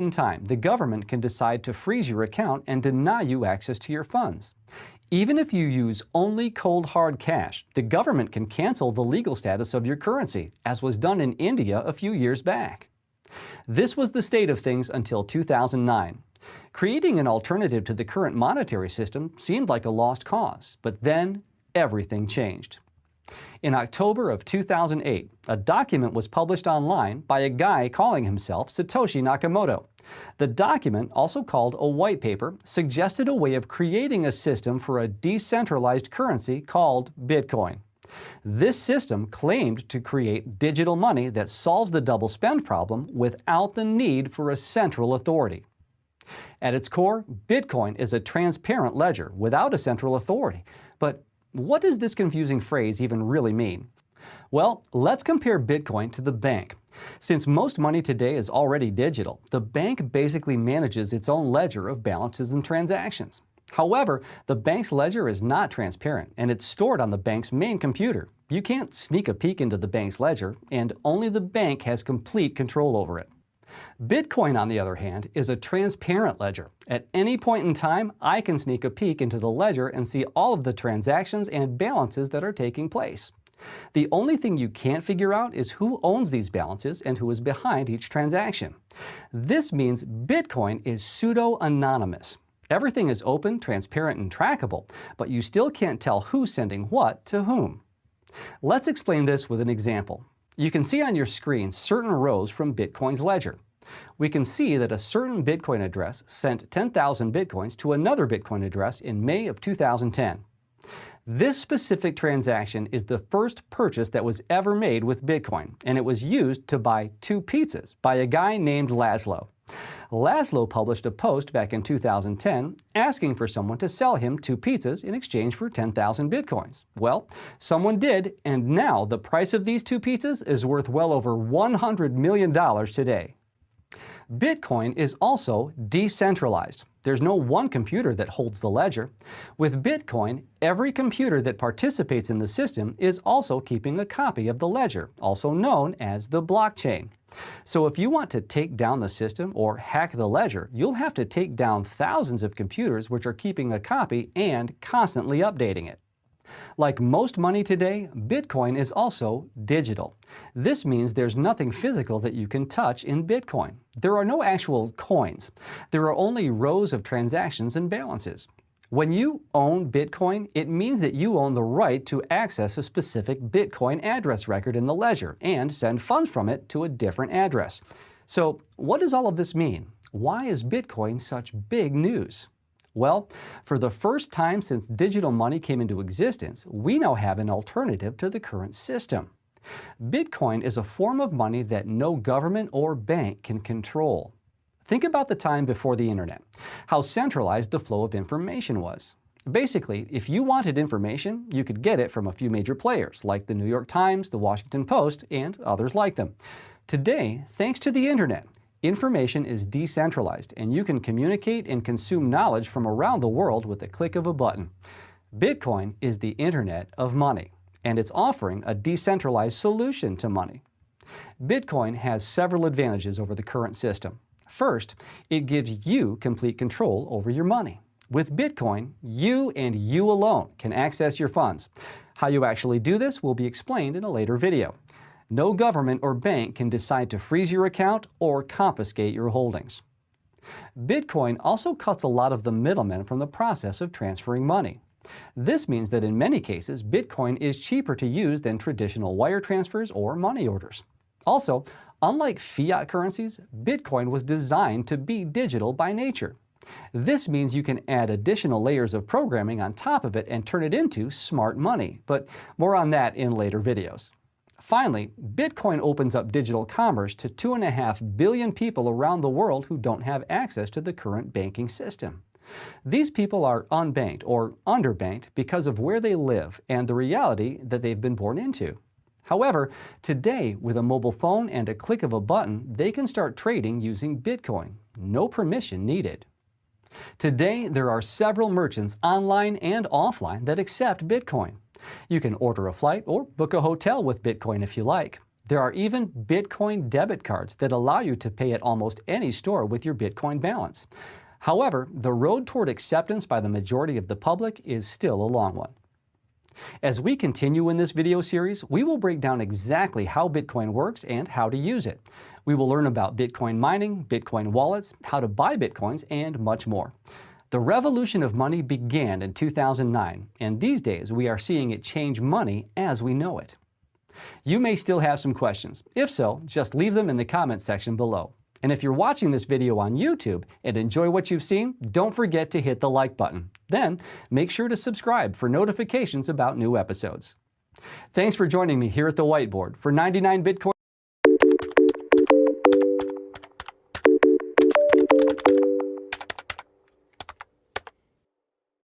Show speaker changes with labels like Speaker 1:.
Speaker 1: In time, the government can decide to freeze your account and deny you access to your funds. Even if you use only cold hard cash, the government can cancel the legal status of your currency, as was done in India a few years back. This was the state of things until 2009. Creating an alternative to the current monetary system seemed like a lost cause, but then everything changed. In October of 2008, a document was published online by a guy calling himself Satoshi Nakamoto. The document, also called a white paper, suggested a way of creating a system for a decentralized currency called Bitcoin. This system claimed to create digital money that solves the double spend problem without the need for a central authority. At its core, Bitcoin is a transparent ledger without a central authority. But what does this confusing phrase even really mean? Well, let's compare Bitcoin to the bank. Since most money today is already digital, the bank basically manages its own ledger of balances and transactions. However, the bank's ledger is not transparent, and it's stored on the bank's main computer. You can't sneak a peek into the bank's ledger, and only the bank has complete control over it. Bitcoin, on the other hand, is a transparent ledger. At any point in time, I can sneak a peek into the ledger and see all of the transactions and balances that are taking place. The only thing you can't figure out is who owns these balances and who is behind each transaction. This means Bitcoin is pseudo-anonymous. Everything is open, transparent, and trackable, but you still can't tell who's sending what to whom. Let's explain this with an example. You can see on your screen certain rows from Bitcoin's ledger. We can see that a certain Bitcoin address sent 10,000 Bitcoins to another Bitcoin address in May of 2010. This specific transaction is the first purchase that was ever made with Bitcoin, and it was used to buy 2 pizzas by a guy named Laszlo. Laszlo published a post back in 2010 asking for someone to sell him 2 pizzas in exchange for 10,000 Bitcoins. Well, someone did, and now the price of these 2 pizzas is worth well over $100 million today. Bitcoin is also decentralized. There's no one computer that holds the ledger. With Bitcoin, every computer that participates in the system is also keeping a copy of the ledger, also known as the blockchain. So if you want to take down the system or hack the ledger, you'll have to take down thousands of computers which are keeping a copy and constantly updating it. Like most money today, Bitcoin is also digital. This means there's nothing physical that you can touch in Bitcoin. There are no actual coins. There are only rows of transactions and balances. When you own Bitcoin, it means that you own the right to access a specific Bitcoin address record in the ledger and send funds from it to a different address. So, what does all of this mean? Why is Bitcoin such big news? Well, for the first time since digital money came into existence, we now have an alternative to the current system. Bitcoin is a form of money that no government or bank can control. Think about the time before the internet, how centralized the flow of information was. Basically, if you wanted information, you could get it from a few major players, like the New York Times, the Washington Post, and others like them. Today, thanks to the internet, information is decentralized, and you can communicate and consume knowledge from around the world with the click of a button. Bitcoin is the internet of money, and it's offering a decentralized solution to money. Bitcoin has several advantages over the current system. First, it gives you complete control over your money. With Bitcoin, you and you alone can access your funds. How you actually do this will be explained in a later video. No government or bank can decide to freeze your account or confiscate your holdings. Bitcoin also cuts a lot of the middlemen from the process of transferring money. This means that in many cases, Bitcoin is cheaper to use than traditional wire transfers or money orders. Also, unlike fiat currencies, Bitcoin was designed to be digital by nature. This means you can add additional layers of programming on top of it and turn it into smart money, but more on that in later videos. Finally, Bitcoin opens up digital commerce to 2.5 billion people around the world who don't have access to the current banking system. These people are unbanked or underbanked because of where they live and the reality that they've been born into. However, today, with a mobile phone and a click of a button, they can start trading using Bitcoin. No permission needed. Today, there are several merchants online and offline that accept Bitcoin. You can order a flight or book a hotel with Bitcoin if you like. There are even Bitcoin debit cards that allow you to pay at almost any store with your Bitcoin balance. However, the road toward acceptance by the majority of the public is still a long one. As we continue in this video series, we will break down exactly how Bitcoin works and how to use it. We will learn about Bitcoin mining, Bitcoin wallets, how to buy Bitcoins, and much more. The revolution of money began in 2009, and these days we are seeing it change money as we know it. You may still have some questions. If so, just leave them in the comments section below. And if you're watching this video on YouTube and enjoy what you've seen, don't forget to hit the like button. Then, make sure to subscribe for notifications about new episodes. Thanks for joining me here at the whiteboard for 99 Bitcoin.